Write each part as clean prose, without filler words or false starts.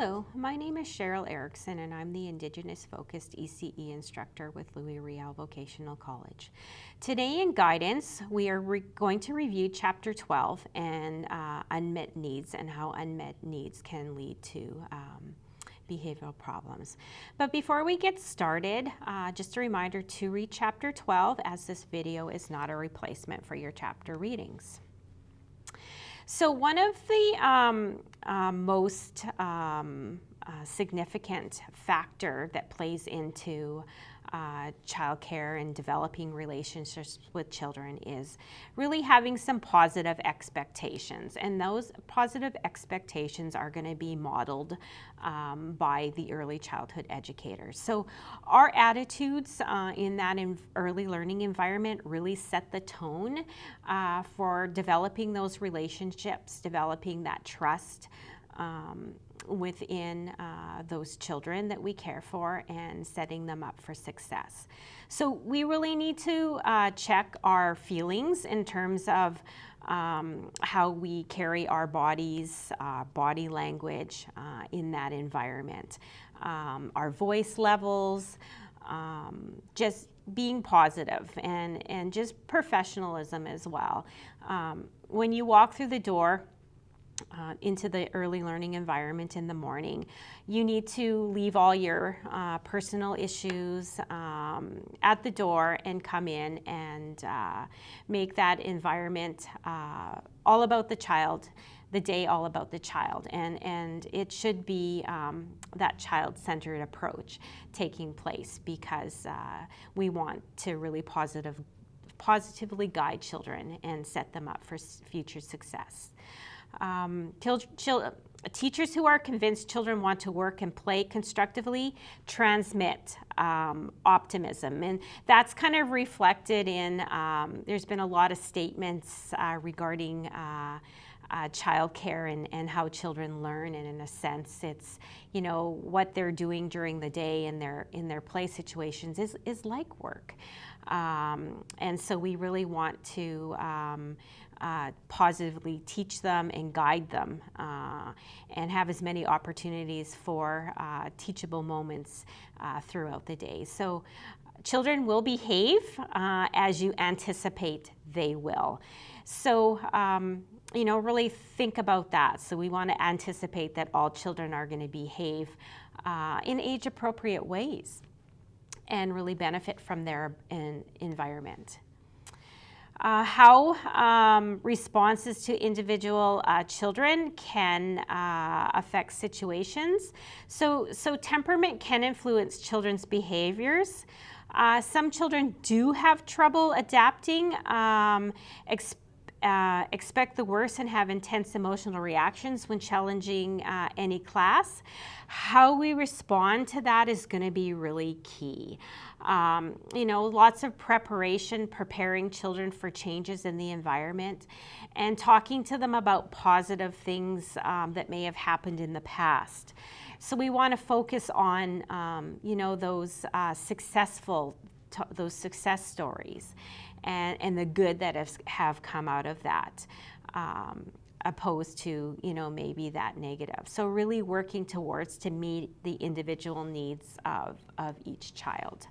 Hello, my name is Cheryl Erickson and I'm the Indigenous focused ECE instructor with Louis Riel Vocational College. Today in guidance, we are going to review Chapter 12 and unmet needs and how unmet needs can lead to behavioral problems. But before we get started, just a reminder to read Chapter 12 as this video is not a replacement for your chapter readings. So one of the most significant factor that plays into childcare and developing relationships with children is really having some positive expectations. And those positive expectations are going to be modeled by the early childhood educators. So our attitudes in that early learning environment really set the tone for developing those relationships, developing that trust within those children that we care for and setting them up for success. So we really need to check our feelings in terms of how we carry our bodies, body language in that environment, our voice levels, just being positive and just professionalism as well. When you walk through the door into the early learning environment in the morning, you need to leave all your personal issues at the door and come in and make that environment all about the child, the day all about the child. And it should be that child-centered approach taking place because we want to really positively guide children and set them up for future success. Teachers who are convinced children want to work and play constructively transmit optimism, and that's kind of reflected in, there's been a lot of statements regarding childcare and how children learn, and in a sense it's, you know, what they're doing during the day in their play situations is like work. And so we really want to positively teach them and guide them and have as many opportunities for teachable moments throughout the day. So children will behave as you anticipate they will. So, you know, really think about that. So we want to anticipate that all children are going to behave in age-appropriate ways and really benefit from their environment. How responses to individual children can affect situations. So temperament can influence children's behaviors. Some children do have trouble adapting, expect the worst and have intense emotional reactions when challenging any class. How we respond to that is going to be really key. You know, lots of preparation, preparing children for changes in the environment, and talking to them about positive things that may have happened in the past. So we want to focus on, you know, those those success stories and the good that have come out of that, opposed to, you know, maybe that negative. So really working towards to meet the individual needs of each child.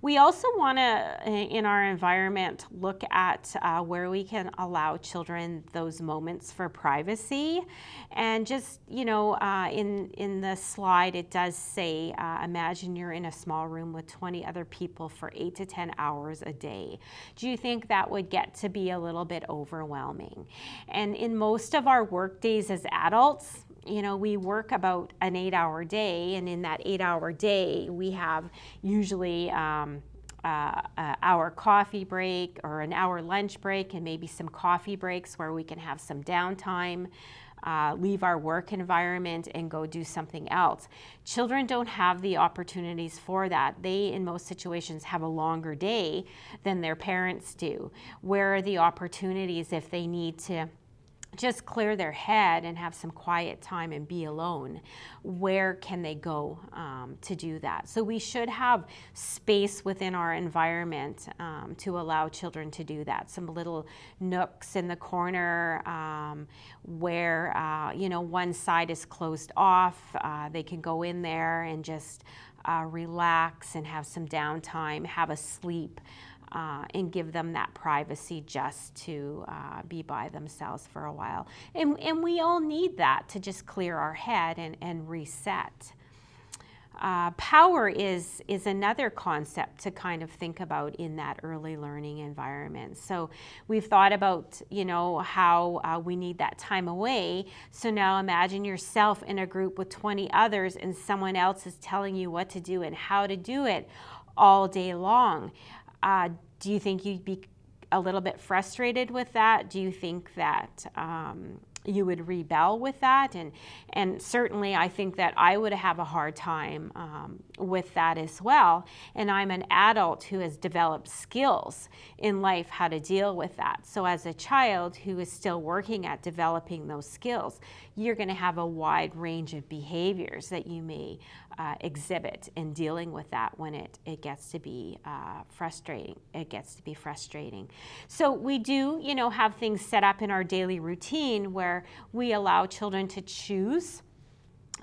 We also want to, in our environment, look at where we can allow children those moments for privacy. And just, you know, in the slide, it does say, imagine you're in a small room with 20 other people for 8 to 10 hours a day. Do you think that would get to be a little bit overwhelming? And in most of our work days as adults, you know, we work about an 8-hour day, and in that 8-hour day, we have usually an hour coffee break or an hour lunch break and maybe some coffee breaks where we can have some downtime, leave our work environment and go do something else. Children don't have the opportunities for that. They, in most situations, have a longer day than their parents do. Where are the opportunities if they need to just clear their head and have some quiet time and be alone, where can they go to do that? So we should have space within our environment to allow children to do that. Some little nooks in the corner where, one side is closed off. They can go in there and just relax and have some downtime, have a sleep. And give them that privacy just to be by themselves for a while. And we all need that to just clear our head and reset. Power is another concept to kind of think about in that early learning environment. So we've thought about, how we need that time away. So now imagine yourself in a group with 20 others and someone else is telling you what to do and how to do it all day long. Do you think you'd be a little bit frustrated with that? Do you think that you would rebel with that? And certainly I think that I would have a hard time with that as well. And I'm an adult who has developed skills in life how to deal with that. So as a child who is still working at developing those skills, you're going to have a wide range of behaviors that you may exhibit in dealing with that when it gets to be frustrating. It gets to be frustrating. So we do, have things set up in our daily routine where we allow children to choose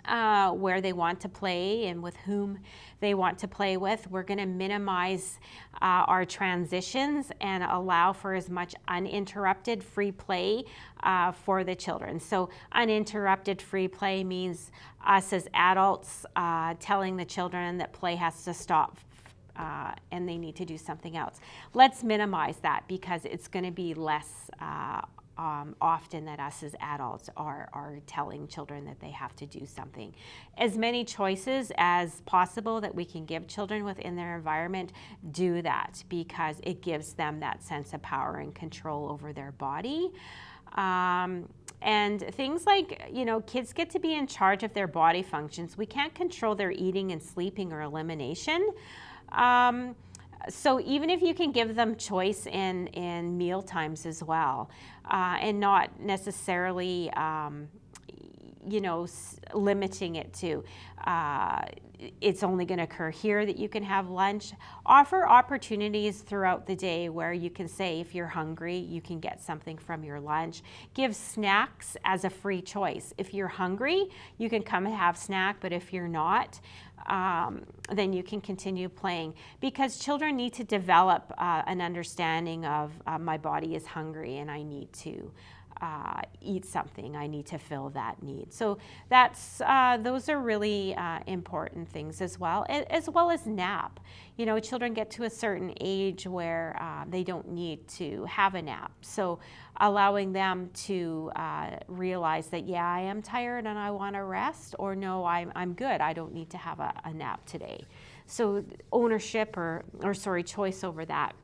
where they want to play and with whom they want to play with. We're going to minimize our transitions and allow for as much uninterrupted free play for the children. So uninterrupted free play means us as adults telling the children that play has to stop and they need to do something else. Let's minimize that because it's going to be less often that us as adults are telling children that they have to do something. As many choices as possible that we can give children within their environment, do that because it gives them that sense of power and control over their body. And things like, kids get to be in charge of their body functions. We can't control their eating and sleeping or elimination. So even if you can give them choice in meal times as well, and not necessarily, limiting it to it's only going to occur here that you can have lunch. Offer opportunities throughout the day where you can say if you're hungry, you can get something from your lunch. Give snacks as a free choice. If you're hungry, you can come and have snack, but if you're not, then you can continue playing because children need to develop an understanding of my body is hungry and I need to eat something. I need to fill that need. So that's those are really important things as well as nap. Children get to a certain age where they don't need to have a nap. So allowing them to realize that, yeah, I am tired and I want to rest, or no, I'm good. I don't need to have a nap today. So ownership choice over that.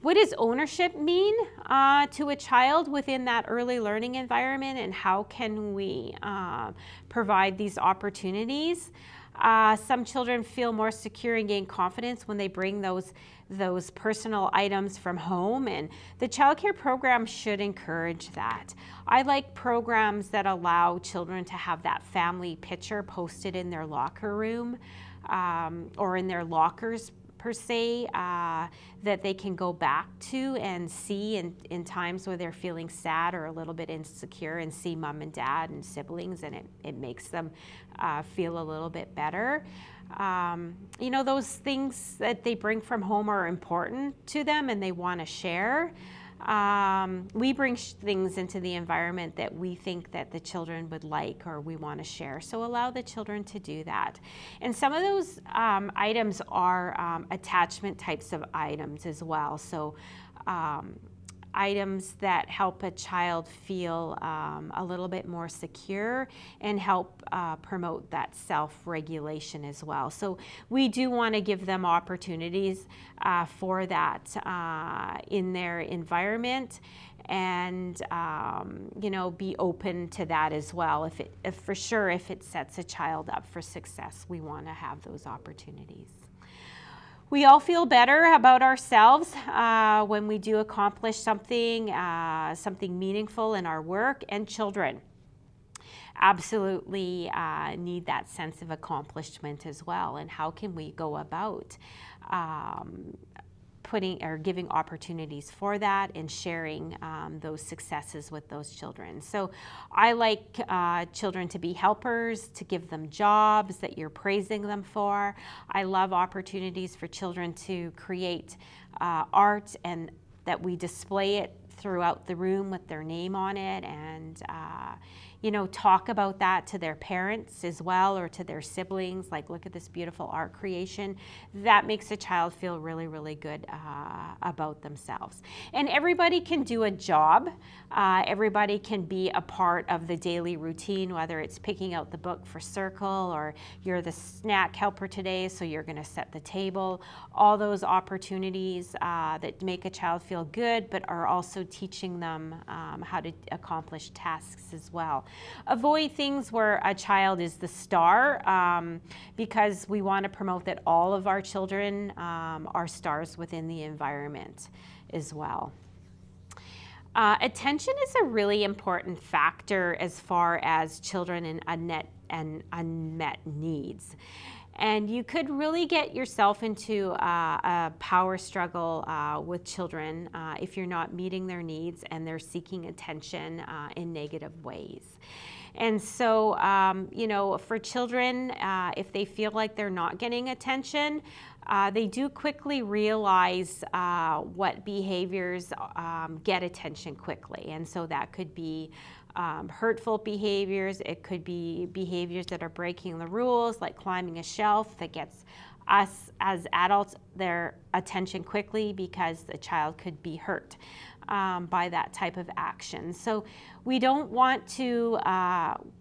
What does ownership mean to a child within that early learning environment, and how can we provide these opportunities? Some children feel more secure and gain confidence when they bring those personal items from home, and the childcare program should encourage that. I like programs that allow children to have that family picture posted in their locker room or in their lockers per se, that they can go back to and see in times where they're feeling sad or a little bit insecure, and see mom and dad and siblings, and it makes them feel a little bit better. Those things that they bring from home are important to them and they want to share. We bring things into the environment that we think that the children would like or we want to share. So allow the children to do that. And some of those items are attachment types of items as well. So items that help a child feel a little bit more secure and help promote that self-regulation as well. So we do want to give them opportunities for that in their environment, and be open to that as well. If it sets a child up for success, we want to have those opportunities. We all feel better about ourselves when we do accomplish something, something meaningful in our work, and children absolutely need that sense of accomplishment as well. And how can we go about putting or giving opportunities for that and sharing those successes with those children? So I like children to be helpers, to give them jobs that you're praising them for. I love opportunities for children to create art and that we display it throughout the room with their name on it, and talk about that to their parents as well, or to their siblings, like, look at this beautiful art creation. That makes a child feel really, really good about themselves. And everybody can do a job. Everybody can be a part of the daily routine, whether it's picking out the book for circle, or you're the snack helper today, so you're going to set the table. All those opportunities that make a child feel good, but are also teaching them how to accomplish tasks as well. Avoid things where a child is the star, because we want to promote that all of our children are stars within the environment as well. Attention is a really important factor as far as children and unmet needs. And you could really get yourself into a power struggle with children if you're not meeting their needs and they're seeking attention in negative ways. And so, for children, if they feel like they're not getting attention, they do quickly realize what behaviors get attention quickly. And so that could be hurtful behaviors. It could be behaviors that are breaking the rules, like climbing a shelf, that gets us as adults their attention quickly because the child could be hurt by that type of action. So we don't want to,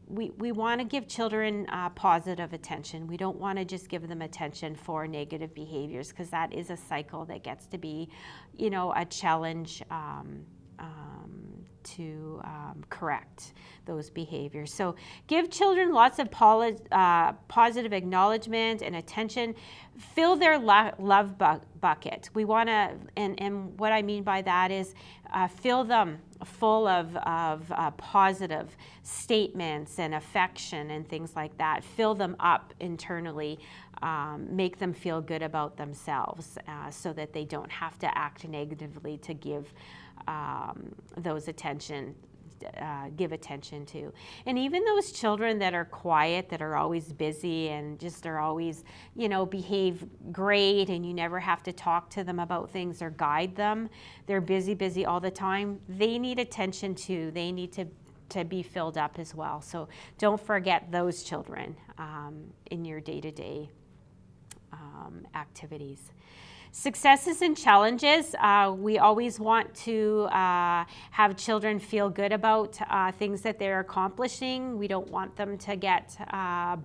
we want to give children positive attention. We don't want to just give them attention for negative behaviors, because that is a cycle that gets to be, a challenge to correct those behaviors. So give children lots of positive acknowledgement and attention. Fill their love bucket. We want to, and what I mean by that is fill them full of positive statements and affection and things like that. Fill them up internally. Make them feel good about themselves so that they don't have to act negatively to give those give attention to. And even those children that are quiet, that are always busy and just are always, behave great, and you never have to talk to them about things or guide them. They're busy all the time. They need attention too. They need to be filled up as well. So don't forget those children in your day-to-day activities. Successes and challenges. We always want to have children feel good about things that they're accomplishing. We don't want them to get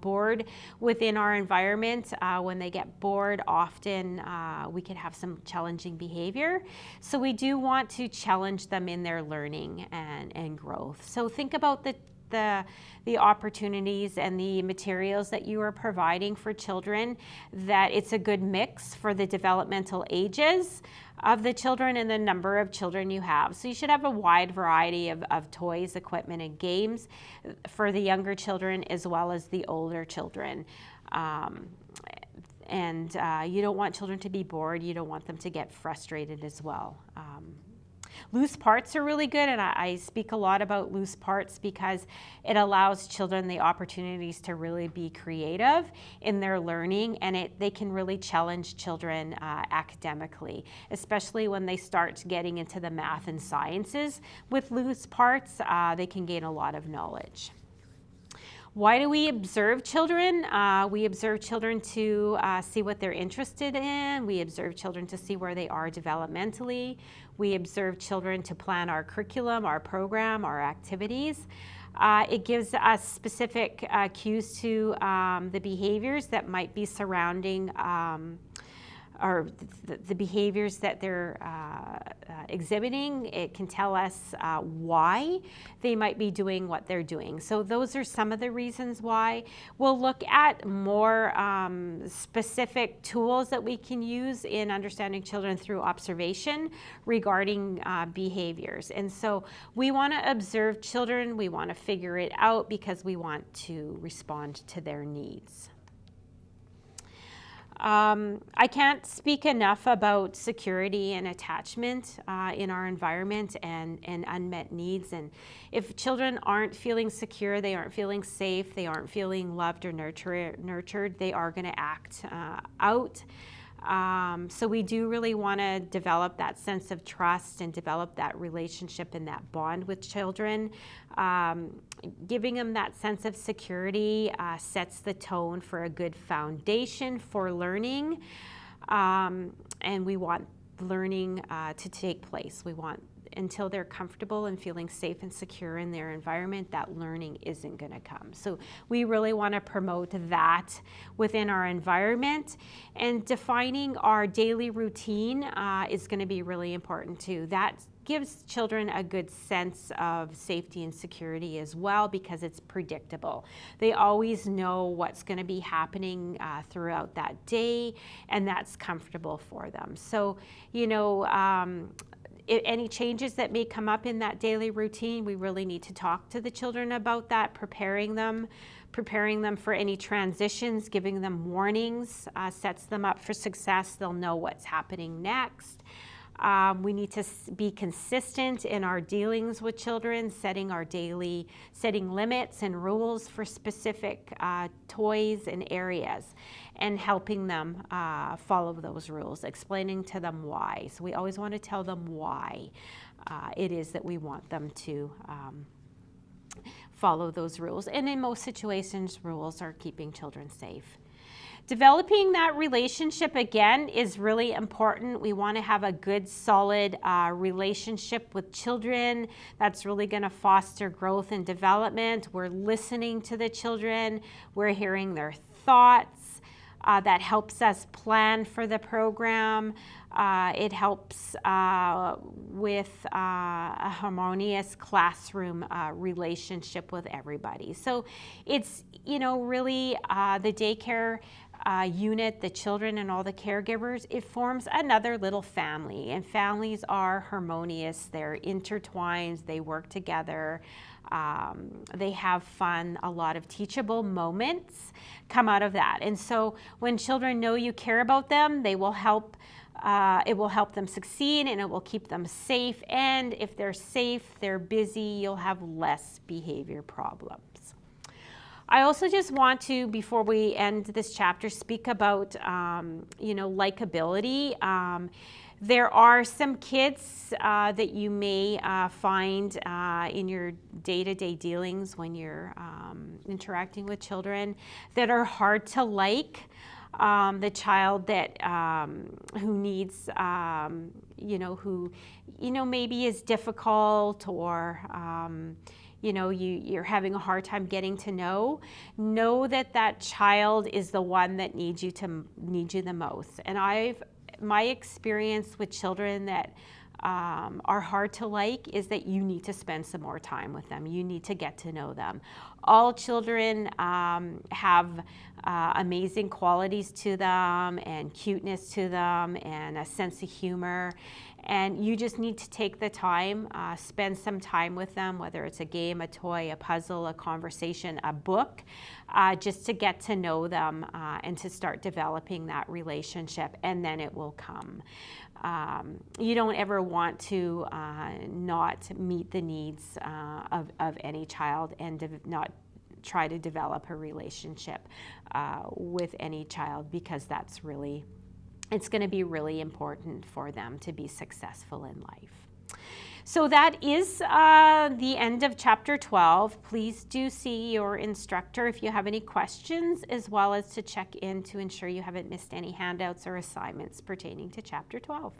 bored within our environment. When they get bored, often we can have some challenging behavior. So we do want to challenge them in their learning and growth. So think about the opportunities and the materials that you are providing for children, that it's a good mix for the developmental ages of the children and the number of children you have. So you should have a wide variety of toys, equipment, and games for the younger children as well as the older children. And you don't want children to be bored. You don't want them to get frustrated as well. Loose parts are really good, and I speak a lot about loose parts because it allows children the opportunities to really be creative in their learning, and they can really challenge children academically, especially when they start getting into the math and sciences. With loose parts, they can gain a lot of knowledge. Why do we observe children? We observe children to see what they're interested in. We observe children to see where they are developmentally. We observe children to plan our curriculum, our program, our activities. It gives us specific cues to the behaviors that might be surrounding or the behaviors that they're exhibiting. It can tell us why they might be doing what they're doing. So those are some of the reasons why. We'll look at more specific tools that we can use in understanding children through observation regarding behaviors. And so we want to observe children, we want to figure it out because we want to respond to their needs. I can't speak enough about security and attachment in our environment and unmet needs. And if children aren't feeling secure, they aren't feeling safe, they aren't feeling loved or nurtured, they are going to act out. So we do really want to develop that sense of trust and develop that relationship and that bond with children. Giving them that sense of security sets the tone for a good foundation for learning. And we want learning to take place. We want, until they're comfortable and feeling safe and secure in their environment, that learning isn't going to come. So we really want to promote that within our environment. And defining our daily routine is going to be really important too. That gives children a good sense of safety and security as well, because it's predictable. They always know what's going to be happening throughout that day, and that's comfortable for them. So, any changes that may come up in that daily routine, we really need to talk to the children about that, preparing them for any transitions, giving them warnings, sets them up for success. They'll know what's happening next. We need to be consistent in our dealings with children, setting limits and rules for specific toys and areas, and helping them follow those rules, explaining to them why. So we always want to tell them why it is that we want them to follow those rules. And in most situations, rules are keeping children safe. Developing that relationship, again, is really important. We want to have a good, solid relationship with children. That's really going to foster growth and development. We're listening to the children. We're hearing their thoughts. That helps us plan for the program. It helps with a harmonious classroom relationship with everybody. So it's, really the daycare unit, the children and all the caregivers, it forms another little family, and families are harmonious, they're intertwined, they work together, they have fun. A lot of teachable moments come out of that. And so when children know you care about them, they will help it will help them succeed, and it will keep them safe. And if they're safe, they're busy, you'll have less behavior problems. I also just want to, before we end this chapter, speak about, likability. There are some kids that you may find in your day-to-day dealings when you're interacting with children that are hard to like. The child that who needs, who maybe is difficult, or you're having a hard time getting to know that child is the one that needs you the most. And my experience with children that are hard to like is that you need to spend some more time with them. You need to get to know them. All children have amazing qualities to them, and cuteness to them, and a sense of humor. And you just need to take the time, spend some time with them, whether it's a game, a toy, a puzzle, a conversation, a book, just to get to know them and to start developing that relationship, and then it will come. You don't ever want to not meet the needs of any child, and not try to develop a relationship with any child, because it's going to be really important for them to be successful in life. So that is the end of chapter 12. Please do see your instructor if you have any questions, as well as to check in to ensure you haven't missed any handouts or assignments pertaining to chapter 12.